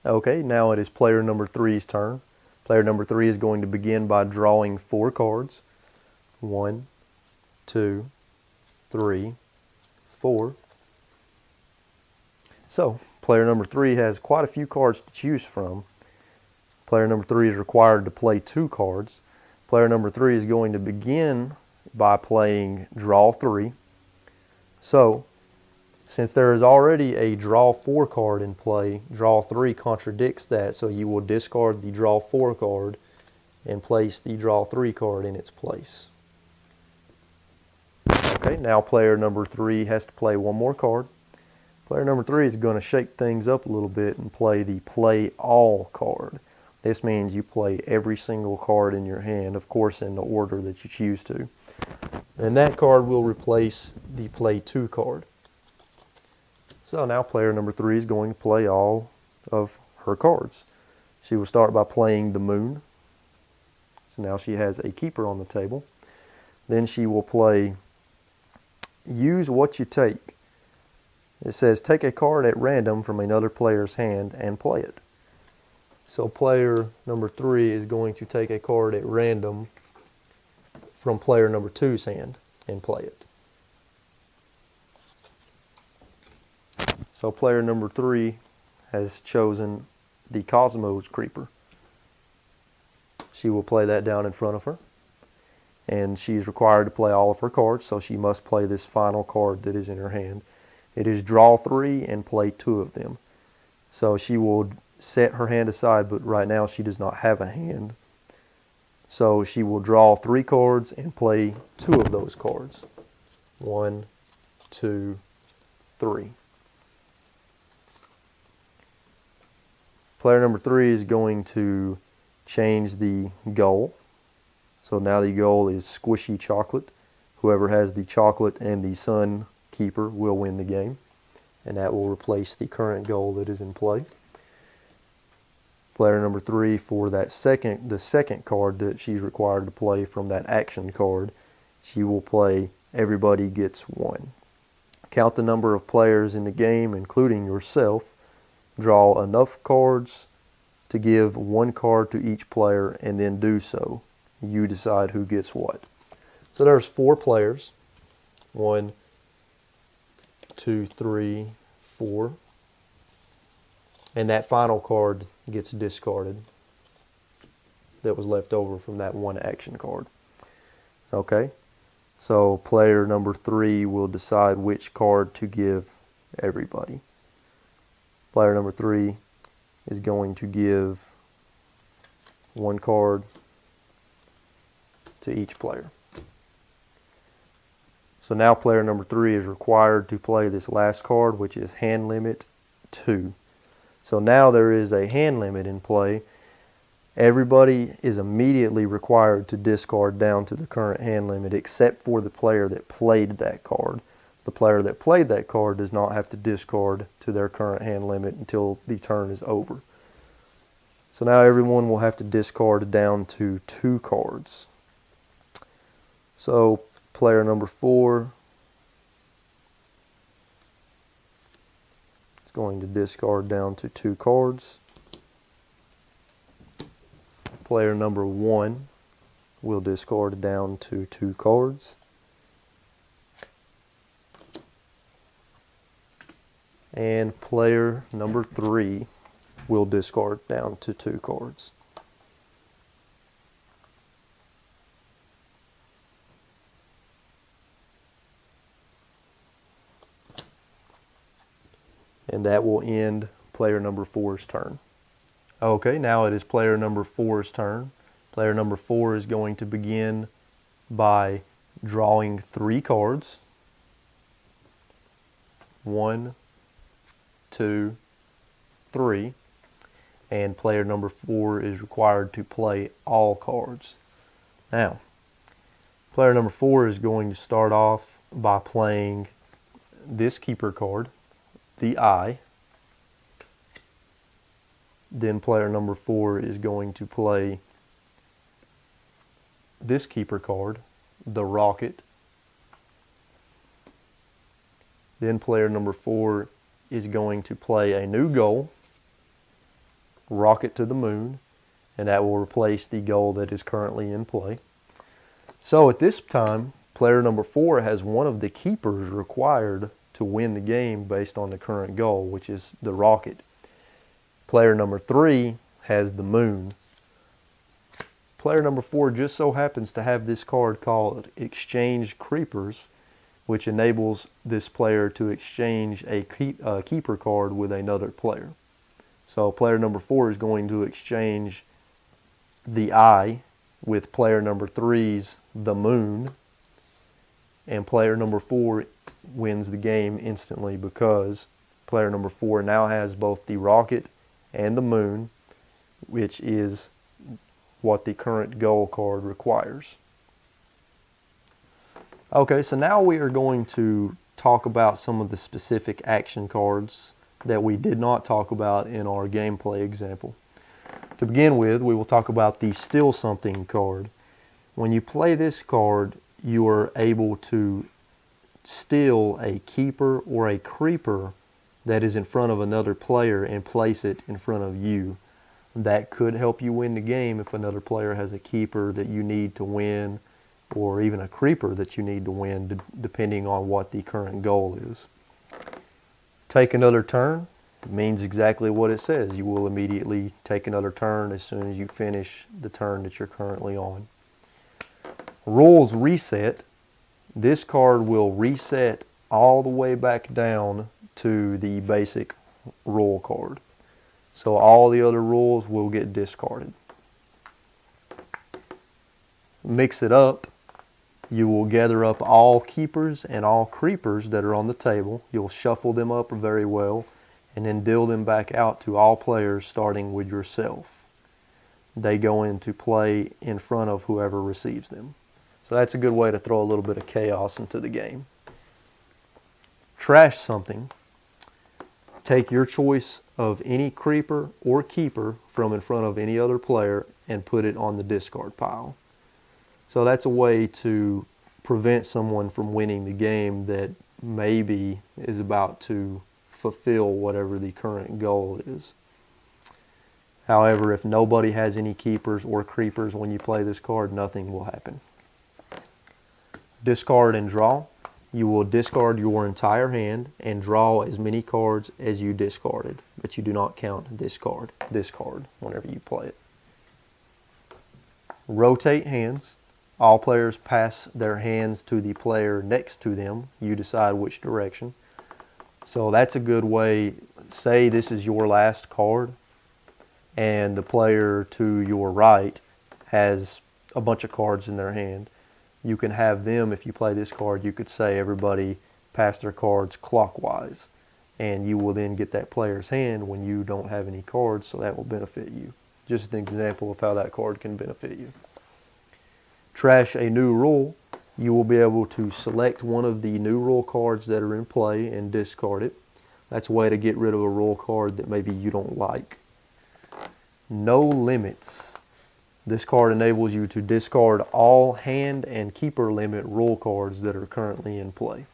Okay, now it is player number 3's turn. Player number 3 is going to begin by drawing 4 cards. 1, 2, 3, 4. So, player number 3 has quite a few cards to choose from. Player number 3 is required to play 2 cards. Player number 3 is going to begin by playing draw 3. So, since there is already a draw 4 card in play, draw 3 contradicts that, so you will discard the draw 4 card and place the draw 3 card in its place. Okay, now player number 3 has to play one more card. Player number 3 is going to shake things up a little bit and play the play all card. This means you play every single card in your hand, of course in the order that you choose to. And that card will replace the play 2 card. So now player number 3 is going to play all of her cards. She will start by playing the moon. So now she has a keeper on the table. Then she will play use what you take. It says take a card at random from another player's hand and play it. So player number 3 is going to take a card at random from player number 2's hand and play it. So player number 3 has chosen the Cosmos Creeper. She will play that down in front of her. And she is required to play all of her cards, so she must play this final card that is in her hand. It is draw 3 and play 2 of them. So she will set her hand aside, but right now she does not have a hand. So she will draw 3 cards and play 2 of those cards. 1, 2, 3. Player number 3 is going to change the goal. So now the goal is squishy chocolate. Whoever has the chocolate and the sun keeper will win the game. And that will replace the current goal that is in play. Player number 3, for the second card that she's required to play from that action card, she will play everybody gets 1. Count the number of players in the game, including yourself. Draw enough cards to give 1 card to each player and then do so. You decide who gets what. So there's 4 players. 1, 2, 3, 4. And that final card gets discarded that was left over from that 1 action card. Okay, so player number 3 will decide which card to give everybody. Player number 3 is going to give 1 card to each player. So now player number 3 is required to play this last card, which is hand limit 2. So now there is a hand limit in play. Everybody is immediately required to discard down to the current hand limit except for the player that played that card. The player that played that card does not have to discard to their current hand limit until the turn is over. So now everyone will have to discard down to 2 cards. So player number 4 is going to discard down to 2 cards. Player number 1 will discard down to 2 cards. And player number 3 will discard down to 2 cards. And that will end player number 4's turn. Okay, now it is player number 4's turn. Player number 4 is going to begin by drawing 3 cards. 1, 2, 3. And player number 4 is required to play all cards. Now, player number 4 is going to start off by playing this keeper card, the eye. Then player number 4 is going to play this keeper card, the rocket. Then player number 4 is going to play a new goal, rocket to the moon, and that will replace the goal that is currently in play. So at this time, player number 4 has one of the keepers required to win the game based on the current goal, which is the rocket. Player number 3 has the moon. Player number 4 just so happens to have this card called Exchange Creepers, which enables this player to exchange a keeper card with another player. So player number 4 is going to exchange the eye with player number 3's the moon, and player number 4 wins the game instantly because player number 4 now has both the rocket and the moon, which is what the current goal card requires. Okay, so now we are going to talk about some of the specific action cards that we did not talk about in our gameplay example. To begin with, we will talk about the Steal Something card. When you play this card, you are able to steal a keeper or a creeper that is in front of another player and place it in front of you. That could help you win the game if another player has a keeper that you need to win, or even a creeper that you need to win, depending on what the current goal is. Take another turn means exactly what it says. You will immediately take another turn as soon as you finish the turn that you're currently on. Rules Reset. This card will reset all the way back down to the basic rule card. So all the other rules will get discarded. Mix It Up. You will gather up all keepers and all creepers that are on the table. You'll shuffle them up very well and then deal them back out to all players starting with yourself. They go into play in front of whoever receives them. So that's a good way to throw a little bit of chaos into the game. Trash Something. Take your choice of any creeper or keeper from in front of any other player and put it on the discard pile. So that's a way to prevent someone from winning the game that maybe is about to fulfill whatever the current goal is. However, if nobody has any keepers or creepers when you play this card, nothing will happen. Discard and Draw. You will discard your entire hand and draw as many cards as you discarded, but you do not count this card whenever you play it. Rotate Hands. All players pass their hands to the player next to them. You decide which direction. So that's a good way. Say this is your last card and the player to your right has a bunch of cards in their hand. You can have them, if you play this card, you could say everybody pass their cards clockwise, and you will then get that player's hand when you don't have any cards, so that will benefit you. Just an example of how that card can benefit you. Trash a New Rule. You will be able to select one of the new rule cards that are in play and discard it. That's a way to get rid of a rule card that maybe you don't like. No Limits. This card enables you to discard all hand and keeper limit rule cards that are currently in play.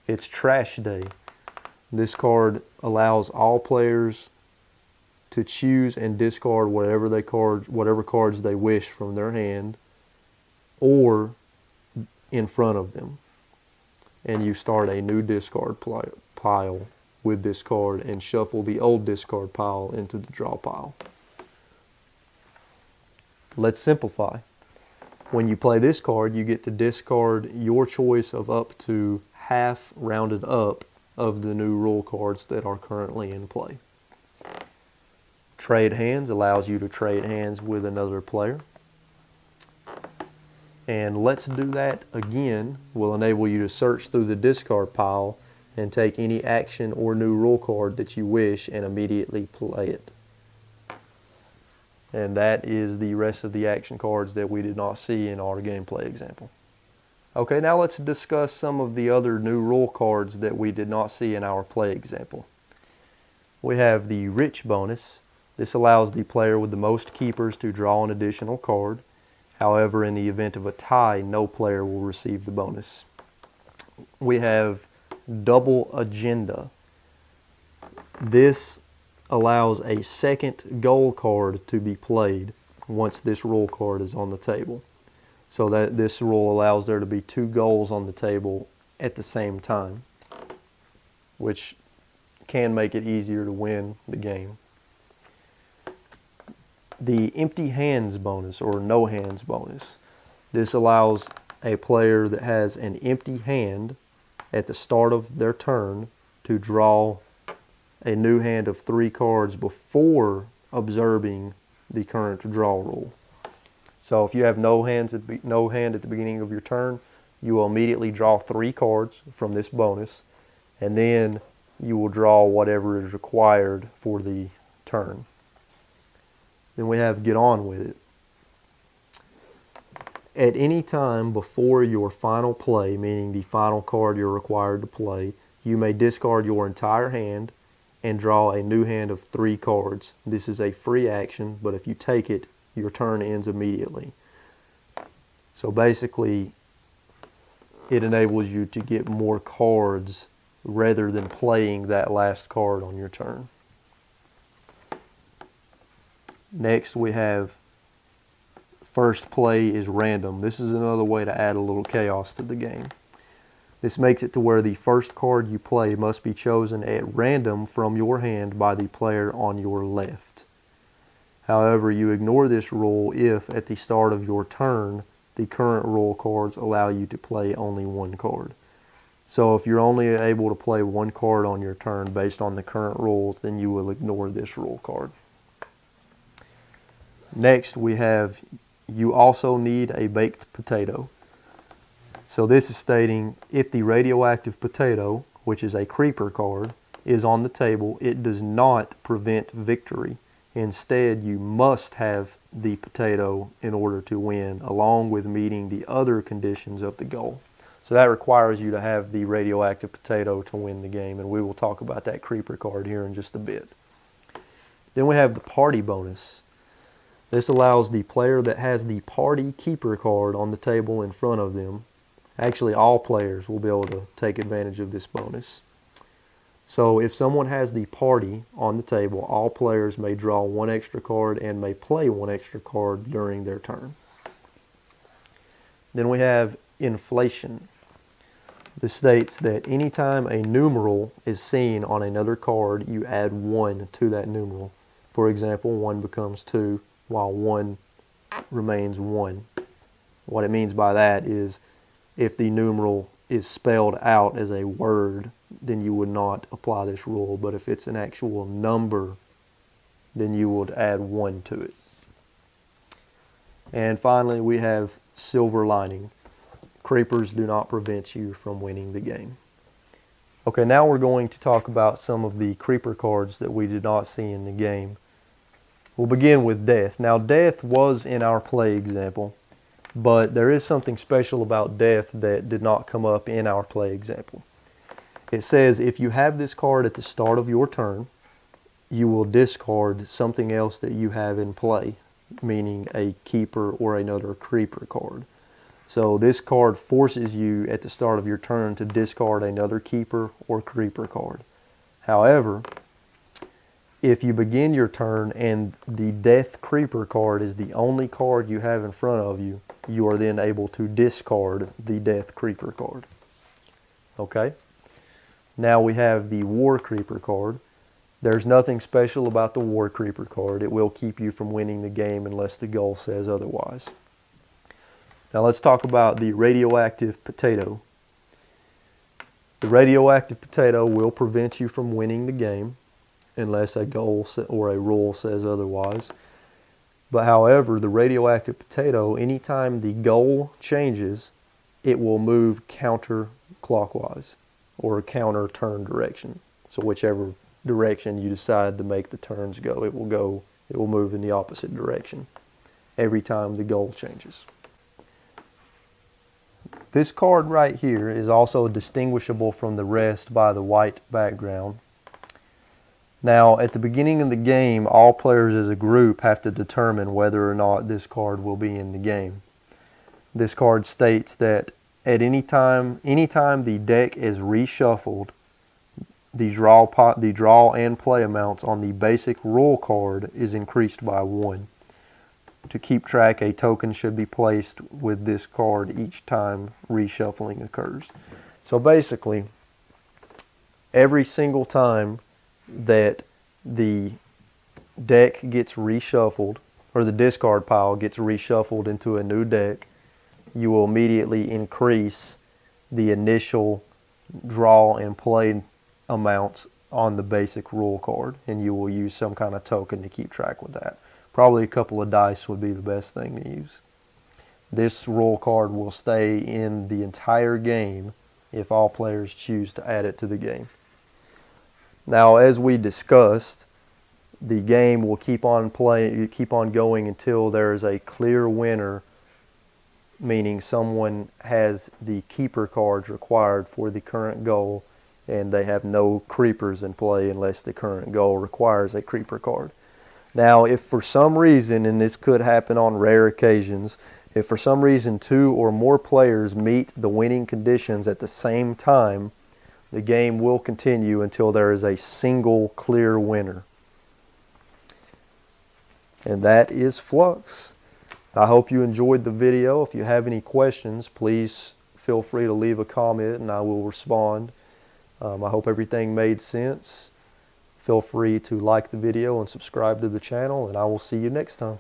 It's Trash Day. This card allows all players to choose and discard whatever cards they wish from their hand or in front of them. And you start a new discard pile with this card and shuffle the old discard pile into the draw pile. Let's Simplify. When you play this card, you get to discard your choice of up to half rounded up of the new rule cards that are currently in play. Trade Hands allows you to trade hands with another player. And Let's Do That Again will enable you to search through the discard pile and take any action or new rule card that you wish and immediately play it. And that is the rest of the action cards that we did not see in our gameplay example. Okay, now let's discuss some of the other new rule cards that we did not see in our play example. We have the Rich Bonus. This allows the player with the most keepers to draw an additional card. However, in the event of a tie, no player will receive the bonus. We have Double Agenda. This allows a second goal card to be played once this rule card is on the table. So that this rule allows there to be 2 goals on the table at the same time, which can make it easier to win the game. The empty hands bonus, or no hands bonus. This allows a player that has an empty hand at the start of their turn to draw a new hand of 3 cards before observing the current draw rule. So if you have no hand at the beginning of your turn, you will immediately draw 3 cards from this bonus, and then you will draw whatever is required for the turn. Then we have get on with it. At any time before your final play, meaning the final card you're required to play, you may discard your entire hand and draw a new hand of 3 cards. This is a free action, but if you take it, your turn ends immediately. So basically, it enables you to get more cards rather than playing that last card on your turn. Next we have first play is random. This is another way to add a little chaos to the game. This makes it to where the first card you play must be chosen at random from your hand by the player on your left. However, you ignore this rule if at the start of your turn the current rule cards allow you to play only 1 card. So if you're only able to play 1 card on your turn based on the current rules, then you will ignore this rule card. Next we have you also need a baked potato. So this is stating if the radioactive potato, which is a creeper card, is on the table, it does not prevent victory. Instead, you must have the potato in order to win, along with meeting the other conditions of the goal. So that requires you to have the radioactive potato to win the game, and we will talk about that creeper card here in just a bit. Then we have the party bonus. This allows the player that has the party keeper card on the table in front of them. Actually, all players will be able to take advantage of this bonus. So if someone has the party on the table, all players may draw 1 extra card and may play 1 extra card during their turn. Then we have inflation. This states that anytime a numeral is seen on another card, you add 1 to that numeral. For example, 1 becomes 2, while 1 remains 1. What it means by that is if the numeral is spelled out as a word, then you would not apply this rule. But if it's an actual number, then you would add 1 to it. And finally, we have silver lining. Creepers do not prevent you from winning the game. Okay, now we're going to talk about some of the creeper cards that we did not see in the game. We'll begin with death. Now, death was in our play example, but there is something special about death that did not come up in our play example. It says if you have this card at the start of your turn, you will discard something else that you have in play, meaning a keeper or another creeper card. So this card forces you at the start of your turn to discard another keeper or creeper card. However, if you begin your turn and the death creeper card is the only card you have in front of you, you are then able to discard the death creeper card. Okay? Now we have the war creeper card. There's nothing special about the war creeper card. It will keep you from winning the game unless the goal says otherwise. Now let's talk about the radioactive potato. The radioactive potato will prevent you from winning the game unless a goal or a rule says otherwise. But however, the radioactive potato, anytime the goal changes, it will move counterclockwise or counter turn direction. So whichever direction you decide to make the turns go, it will move in the opposite direction every time the goal changes. This card right here is also distinguishable from the rest by the white background. Now, at the beginning of the game, all players as a group have to determine whether or not this card will be in the game. This card states that at any time the deck is reshuffled, the draw and play amounts on the basic rule card is increased by 1. To keep track, a token should be placed with this card each time reshuffling occurs. So basically, every single time that the deck gets reshuffled, or the discard pile gets reshuffled into a new deck, you will immediately increase the initial draw and play amounts on the basic rule card, and you will use some kind of token to keep track with that. Probably a couple of dice would be the best thing to use. This rule card will stay in the entire game if all players choose to add it to the game. Now, as we discussed, the game will keep on going until there is a clear winner, meaning someone has the keeper cards required for the current goal and they have no creepers in play unless the current goal requires a creeper card. Now, if for some reason, and this could happen on rare occasions, if for some reason 2 or more players meet the winning conditions at the same time, the game will continue until there is a single clear winner. And that is Fluxx. I hope you enjoyed the video. If you have any questions, please feel free to leave a comment and I will respond. I hope everything made sense. Feel free to like the video and subscribe to the channel, and I will see you next time.